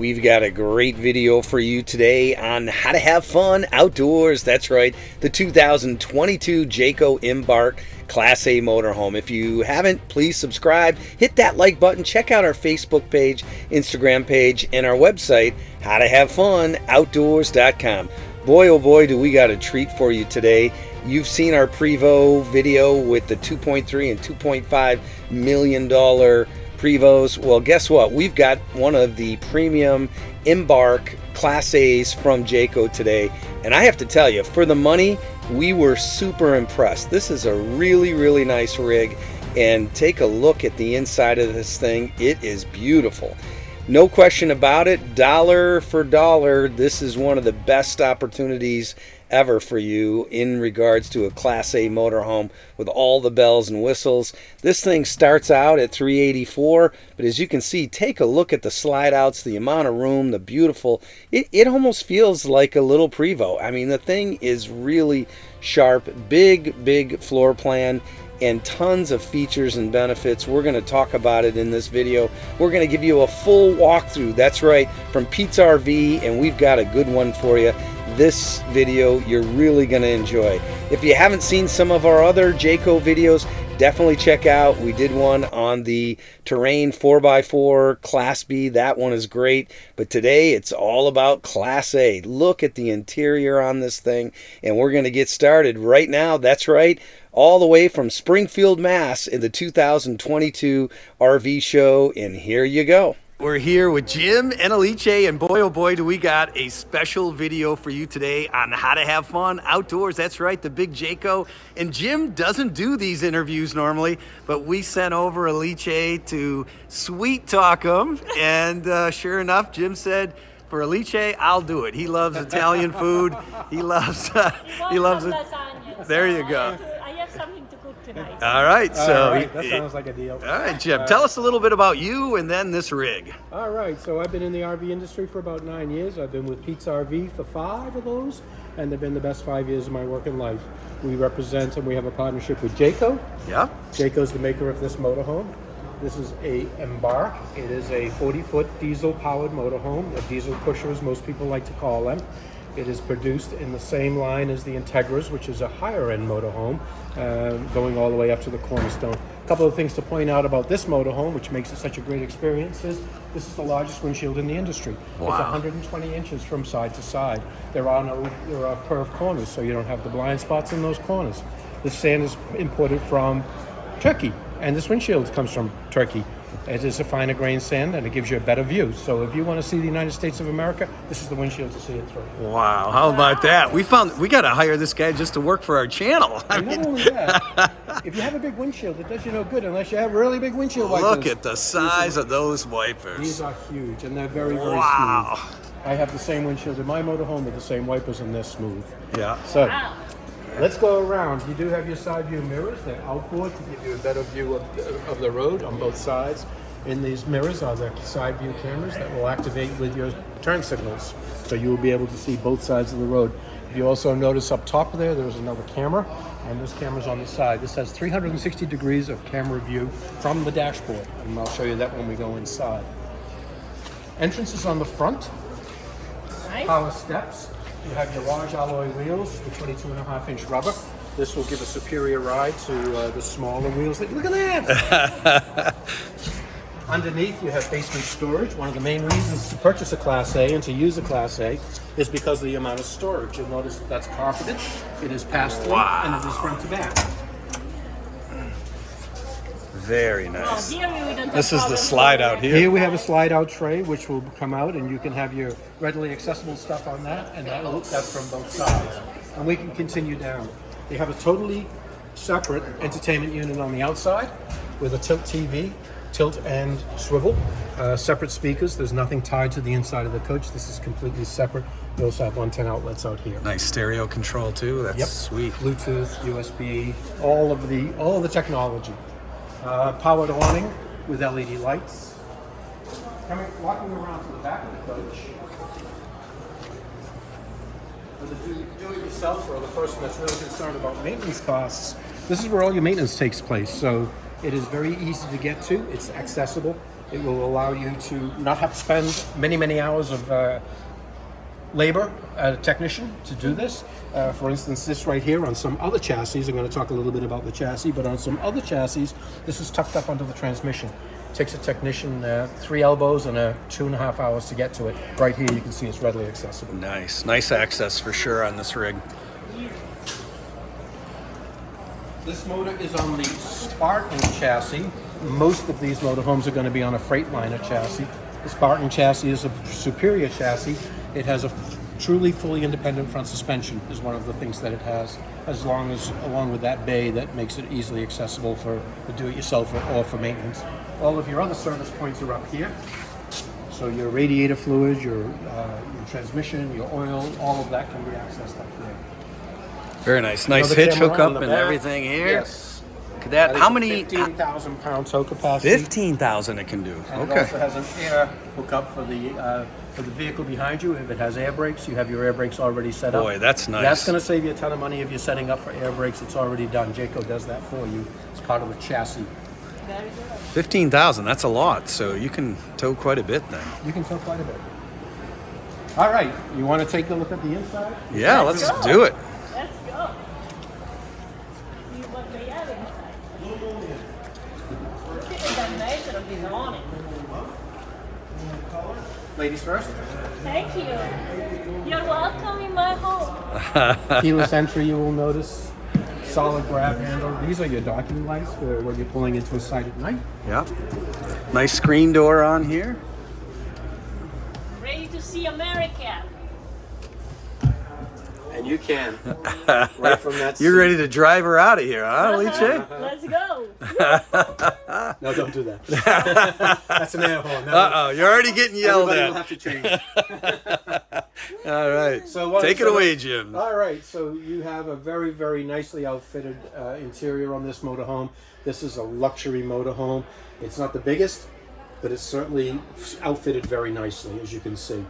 we've got a great video for you today on how to have fun outdoors. That's right, the 2022 Jayco Embark Class A motorhome. If you haven't, please subscribe, hit that like button, check out our Facebook page, Instagram page, and our website, howtohavefunoutdoors.com. Boy, oh boy, do we got a treat for you today. You've seen our Prevost video with the $2.3 and $2.5 million Prevos. Well, guess what? We've got one of the premium Embark Class A's from Jayco today. And I have to tell you, for the money, we were super impressed. This is a really, really nice rig. And take a look at the inside of this thing. It is beautiful. No question about it, dollar for dollar, this is one of the best opportunities ever for you in regards to a Class A motorhome with all the bells and whistles. This thing starts out at $384, but as you can see, take a look at the slide outs, the amount of room, the beautiful, it almost feels like a little Prevost. I mean, the thing is really sharp, big floor plan, and tons of features and benefits. We're going to talk about it in this video. We're going to give you a full walkthrough. That's right, from Pete's RV, and we've got a good one for you. This video you're really going to enjoy. If you haven't seen some of our other Jayco videos, definitely check out. We did one on the Terrain 4x4 Class B. That one is great. But today it's all about Class A. Look at the interior on this thing, and we're going to get started right now. That's right, all the way from Springfield, Mass. in the 2022 RV show, and here you go. We're here with Jim and Alice, and boy, oh boy, do we got a special video for you today on how to have fun outdoors. That's right, the big Jayco. And Jim doesn't do these interviews normally, but we sent over Alice to sweet talk him, and sure enough, Jim said, for Alice, I'll do it. He loves Italian food. He loves lasagna. There you go. I have something to cook tonight. All right, so that sounds like a deal. All right, Jim, tell us a little bit about you and then this rig. All right, so I've been in the RV industry for about 9 years. I've been with Pete's RV for 5 of those, and they've been the best 5 years of my working life. We represent and we have a partnership with Jayco. Yeah. Jayco's the maker of this motorhome. This is a Embark. It is a 40-foot diesel-powered motorhome, a diesel pusher as most people like to call them. It is produced in the same line as the Integras, which is a higher-end motorhome, going all the way up to the Cornerstone. A couple of things to point out about this motorhome, which makes it such a great experience, is this is the largest windshield in the industry. Wow. It's 120 inches from side to side. There are curved corners, so you don't have the blind spots in those corners. This sand is imported from Turkey, and this windshield comes from Turkey. It is a finer grain sand, and it gives you a better view. So if you want to see the United States of America, this is the windshield to see it through. Wow, how about that? We got to hire this guy just to work for our channel. And not only that, if you have a big windshield, it does you no good unless you have really big windshield wipers. Look at the size of those wipers. These are huge, and they're very, very Wow. smooth. I have the same windshield in my motorhome with the same wipers, and they're smooth. Yeah. So, Wow. let's go around. You do have your side view mirrors. They're outboard to give you a better view of the road on both sides. In these mirrors are the side view cameras that will activate with your turn signals. So you will be able to see both sides of the road. If you also notice up top there's another camera, and this camera's on the side. This has 360 degrees of camera view from the dashboard, and I'll show you that when we go inside. Entrance is on the front. Nice. Power steps. You have your large alloy wheels, the 22.5-inch rubber. This will give a superior ride to the smaller wheels. Look at that! Underneath, you have basement storage. One of the main reasons to purchase a Class A and to use a Class A is because of the amount of storage. You'll notice that's carpeted, it is passed through, and it is front to back. Very Oh, nice. here we don't have This is the problems slide over out there. here. Here we have a slide-out tray, which will come out, and you can have your readily accessible stuff on that, and that's from both sides. And we can continue down. You have a totally separate entertainment unit on the outside with a tilt TV, tilt and swivel, separate speakers. There's nothing tied to the inside of the coach. This is completely separate. We also have 110 outlets out here. Nice stereo control too. That's Yep. sweet. Bluetooth, USB, all of the technology. Powered awning with LED lights. Walking around to the back of the coach. For the do-it-yourself or the person that's really concerned about maintenance costs, this is where all your maintenance takes place. So It is very easy to get to. It's accessible. It will allow you to not have to spend many hours of labor at a technician to do this. For instance, this right here on some other chassis, I'm going to talk a little bit about the chassis, but on some other chassis, this is tucked up under the transmission. It takes a technician 3 elbows and 2.5 hours to get to it. Right here, you can see it's readily accessible. Nice access for sure on this rig. This motor is on the Spartan chassis. Most of these motorhomes are going to be on a Freightliner chassis. The Spartan chassis is a superior chassis. It has a truly fully independent front suspension is one of the things that it has, along with that bay that makes it easily accessible for the do-it-yourself or for maintenance. All of your other service points are up here. So your radiator fluid, your transmission, your oil, all of that can be accessed up there. Very nice. Nice hitch hookup and everything here. Yes. Look at that. How many? 15,000 pound tow capacity. 15,000 it can do. And Okay. it also has an air hookup for the vehicle behind you. If it has air brakes, you have your air brakes already set up. Boy, that's nice. That's going to save you a ton of money if you're setting up for air brakes. It's already done. Jayco does that for you. It's part of the chassis. 15,000. That's a lot. So you can tow quite a bit then. You can tow quite a bit. All right. You want to take a look at the inside? Yeah, let's do it. Let's go. See what they have inside. Look at the nature of this awning. Ladies first. Thank you. You're welcome in my home. Keyless entry, you will notice. Solid grab handle. These are your docking lights for when you're pulling into a site at night. Yeah. Nice screen door on here. Ready to see America. And you can. Right from that You're seat. ready to drive her out of here, huh, Alice? Let's go. No, don't do that. That's an air horn. Uh-oh, you're already getting yelled Everybody at. will have to change. All right. So Take it away, Jim. All right. So you have a very nicely outfitted interior on this motorhome. This is a luxury motorhome. It's not the biggest, but it's certainly outfitted very nicely, as you can see.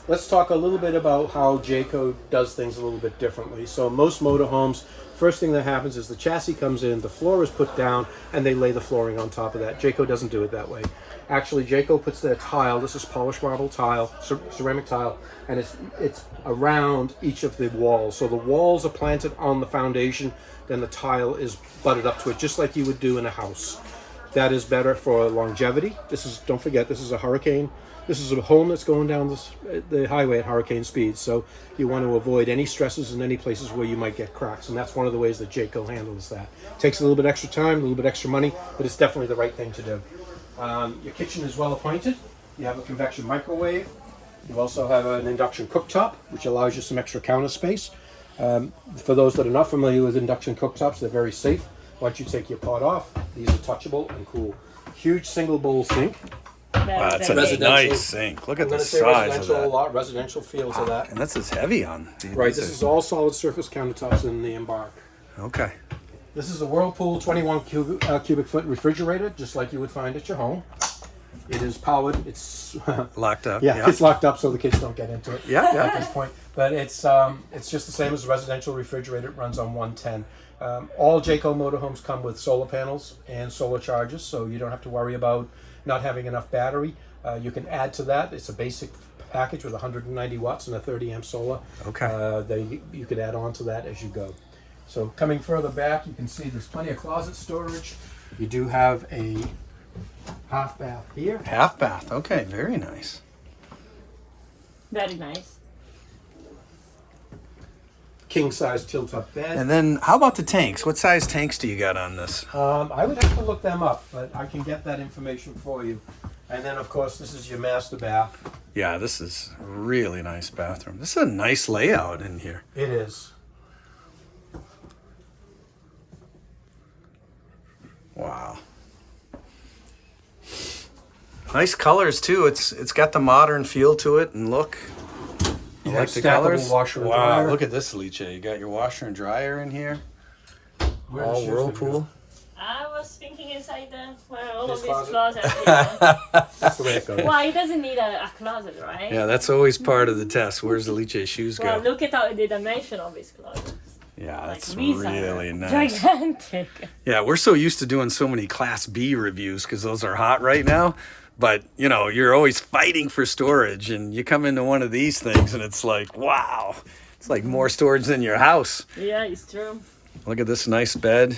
Let's talk a little bit about how Jayco does things a little bit differently. So most motorhomes, first thing that happens is the chassis comes in, the floor is put down, and they lay the flooring on top of that. Jayco doesn't do it that way. Actually, Jayco puts their tile, this is polished marble tile, ceramic tile, and it's around each of the walls. So the walls are planted on the foundation, then the tile is butted up to it, just like you would do in a house. That is better for longevity. Don't forget, this is a hurricane. This is a home that's going down the highway at hurricane speed, so you want to avoid any stresses in any places where you might get cracks, and that's one of the ways that Jayco handles that. Takes a little bit extra time, a little bit extra money, but it's definitely the right thing to do. Your kitchen is well appointed. You have a convection microwave. You also have an induction cooktop, which allows you some extra counter space. For those that are not familiar with induction cooktops, they're very safe. Once you take your pot off, these are touchable and cool. Huge single bowl sink. Wow, that's a Residential. nice sink. Look at the size of residential a that. lot, residential feel to that. And this is heavy on. Right, this is all solid surface countertops in the Embark. Okay. This is a Whirlpool 21 cubic foot refrigerator, just like you would find at your home. It is powered. It's Locked up. yeah, it's locked up so the kids don't get into it. Yeah, yeah. At this point, but it's just the same as a residential refrigerator. It runs on 110. All Jayco motorhomes come with solar panels and solar chargers, so you don't have to worry about not having enough battery. You can add to that. It's a basic package with 190 watts and a 30 amp solar. Okay. You could add on to that as you go. So coming further back, you can see there's plenty of closet storage. You do have a half bath here. Half bath. Okay, very nice. Very nice. King size tilt up bed. And then how about the tanks? What size tanks do you got on this? I would have to look them up, but I can get that information for you. And then, of course, this is your master bath. Yeah, this is a really nice bathroom. This is a nice layout in here. It is. Wow. Nice colors too. It's got the modern feel to it and look. You like the stackable colors? washer and Wow, dryer. look at this, Alice. You got your washer and dryer in here. Where All does yours Whirlpool. I was thinking inside where all This of these closet? closets. Yeah. That's the way it goes. Well, it doesn't need a closet, right? Yeah, that's always part of the test. Where's Alice's shoes Well, go? look at the dimension of his closet. Yeah, Like that's these really are nice. gigantic. Yeah, we're so used to doing so many Class B reviews because those are hot right now. But, you know, you're always fighting for storage, and you come into one of these things and it's like, wow, it's like more storage than your house. Yeah, it's true. Look at this nice bed.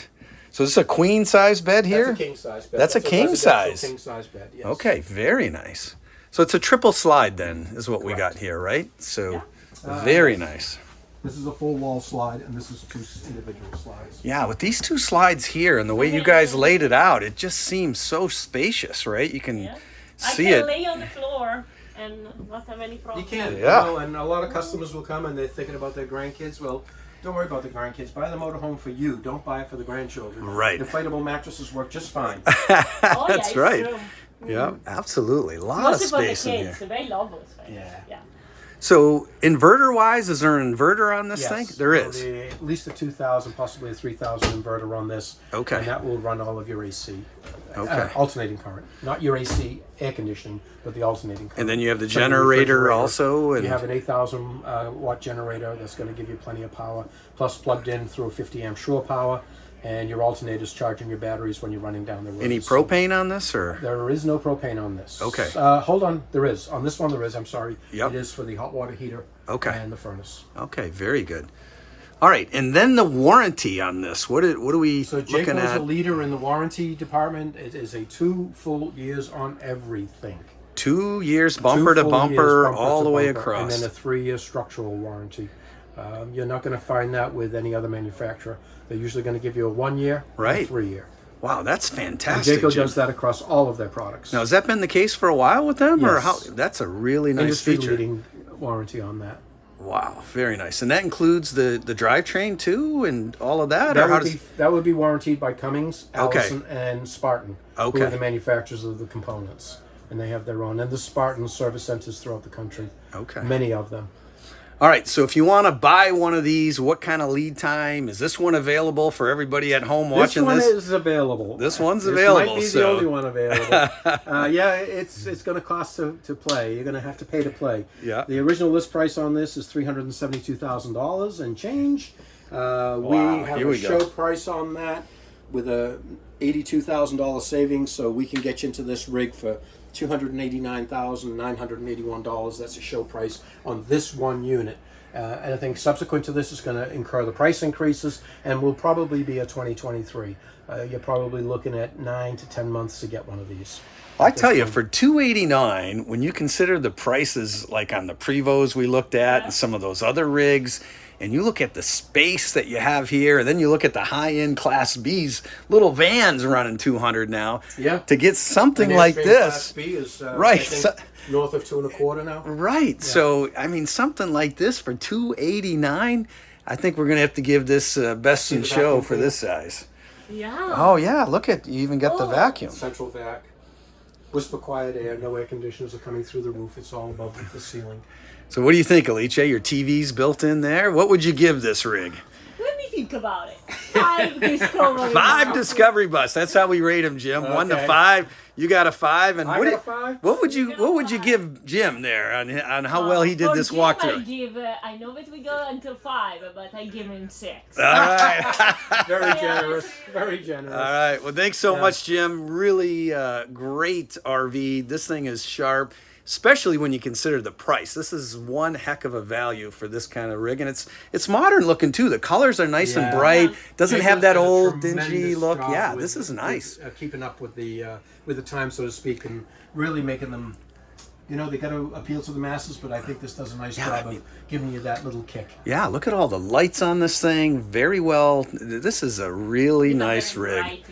So this is a queen size bed here? That's a king size bed. That's a king residential size. king size bed. Yes. Okay, very nice. So it's a triple slide then, is what we Correct. got here, right? So very nice. This is a full wall slide, and this is 2 individual slides. Yeah, with these 2 slides here and the way you guys laid it out, it just seems so spacious, right? You can Yeah. see I can it. lay on the floor and not have any problem. You can, Yeah. you know, and a lot of customers will come and they're thinking about their grandkids. Well, don't worry about the grandkids. Buy the motorhome for you. Don't buy it for the grandchildren. Right. Inflatable mattresses work just fine. Oh, yeah, That's it's right. true. Yeah, absolutely. A lot of Mostly for the space in kids, here. they love us. Right? Yeah. Yeah. So inverter wise, is there an inverter on this Yes. thing? There So is. at least a 2,000, possibly a 3,000 inverter on this. Okay. And that will run all of your AC. Okay. Alternating current. Not your AC air conditioning, but the alternating current. And then you have the So your generator refrigerator, also. And You have an 8,000 watt generator that's going to give you plenty of power, plus plugged in through a 50 amp shore power, and your alternator's charging your batteries when you're running down the road. any So propane on this, or? there is no propane on this. Okay. Hold on, there is. On this one there is, I'm sorry. Yep. It is for the hot water heater Okay. and the furnace. Okay, very good. All right, and then the warranty on this. What are we So looking Jayco is a at? leader in the warranty department. It is a 2 full years on everything. 2 years 2 bumper to full bumper, years, all to the way bumper, across. And then a 3-year structural warranty. You're not going to find that with any other manufacturer. They're usually going to give you a 1 year, Right. a 3 year. Wow, that's And fantastic. Jayco Jim. does that across all of their products. Now, has that been the case for a while with them, or Yes. how? That's a really nice Industry feature. leading warranty on that. Wow, very nice. And that includes the drivetrain too, and all of that. Or That would be warranted by Cummins, Okay. Allison, and Spartan, who Okay. are the manufacturers of the components, and they have their own. And the Spartan service centers throughout the country. Okay. Many of them. All right, so if you want to buy one of these, what kind of lead time? Is this one available for everybody at home watching this? this? One is available. This one's This available, might be so- the only one available. Yeah, it's going to cost to play. You're going to have to pay to play. Yeah. The original list price on this is $372,000 and change. We have here a we go. show price on that with a $82,000 savings, so we can get you into this rig for $289,981. That's a show price on this one unit. Anything subsequent to this is going to incur the price increases and will probably be a 2023. You're probably looking at 9 to 10 months to get one of these. I tell you, for $289, when you consider the prices like on the Prevos we looked at and some of those other rigs, and you look at the space that you have here, and then you look at the high-end Class B's, little vans running 200 now. Yeah. To get something And like Class this. B is Right, I think, so- north of 2.25 now. Right. So, I mean, something like this for $289, I think we're going to have to give this best in the show vacuum for cleaner? this size. Yeah. Oh, yeah. Look at, you even got the Oh. vacuum. Central vac, whisper quiet air, no air conditioners are coming through the roof. It's all above the ceiling. So what do you think, Alice? Your TV's built in there? What would you give this rig? Let me think about it. 5 Discovery. 5 Bus. Discovery Bus. That's how we rate them, Jim. 1 to Okay. 5. You got a 5. And I what, got a 5? what would you five. give Jim there on how well he did For this Jim, walkthrough? I give. I know that we go until 5, but I give him 6. All right. Very generous. Very generous. All right. Well, thanks so Yeah. much, Jim. Really great RV. This thing is sharp, especially when you consider the price. This is one heck of a value for this kind of rig, and it's modern looking too. The colors are nice and Yeah. bright. Doesn't Jayco's have that done a old dingy tremendous look. job Yeah, with- this is nice. with, keeping up with the time, so to speak, and really making them. You know, they got to appeal to the masses, but I think this does a nice Yeah, job I mean- of giving you that little kick. Yeah, look at all the lights on this thing. Very well. This is a really nice rig.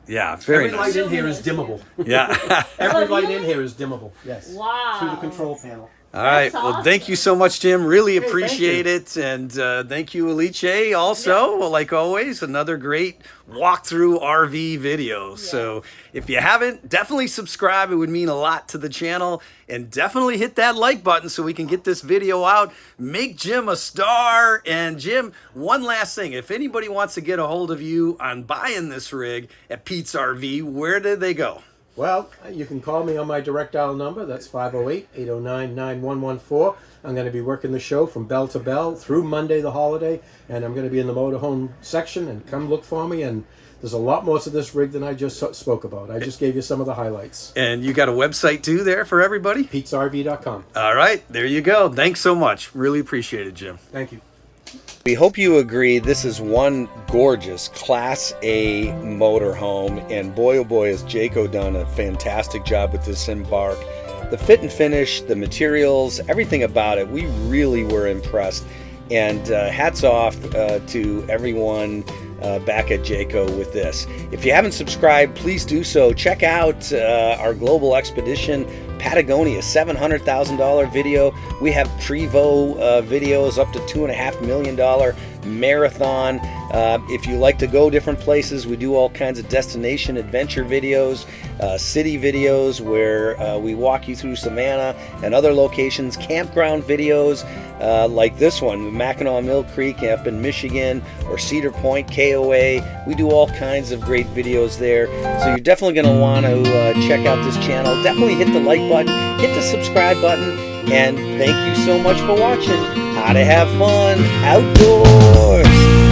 Yeah, very Every nice. light in here is dimmable. Yeah. Every Oh, light in really? here is dimmable. Yes. Wow. Through the control panel. All right. That's Well, thank you so much, Jim. Really thank appreciate it. And thank you, Alice, also. Well, like always, another great walkthrough RV video. So if you haven't, definitely subscribe. It would mean a lot to the channel. And definitely hit that like button so we can get this video out. Make Jim a star. And Jim, one last thing. If anybody wants to get a hold of you on buying this rig at Pete's RV, where do they go? Well, you can call me on my direct dial number. That's 508-809-9114. I'm going to be working the show from bell to bell through Monday, the holiday, and I'm going to be in the motorhome section, and come look for me. And there's a lot more to this rig than I just spoke about. I just gave you some of the highlights. And you got a website too there for everybody? PetesRV.com. All right, there you go. Thanks so much. Really appreciate it, Jim. Thank you. We hope you agree this is one gorgeous Class A motorhome, and boy oh boy has Jayco done a fantastic job with this Embark. The fit and finish, the materials, everything about it, we really were impressed. And hats off to everyone back at Jayco with this. If you haven't subscribed, please do so. Check out our Global Expedition Patagonia $700,000 video. We have Prevo videos up to $2.5 million marathon. If you like to go different places, we do all kinds of destination adventure videos, city videos where we walk you through Savannah and other locations, campground videos like this one, Mackinac Mill Creek up in Michigan, or Cedar Point, KOA. We do all kinds of great videos there. So you're definitely going to want to check out this channel. Definitely hit the like button, hit the subscribe button, and thank you so much for watching How to Have Fun Outdoors.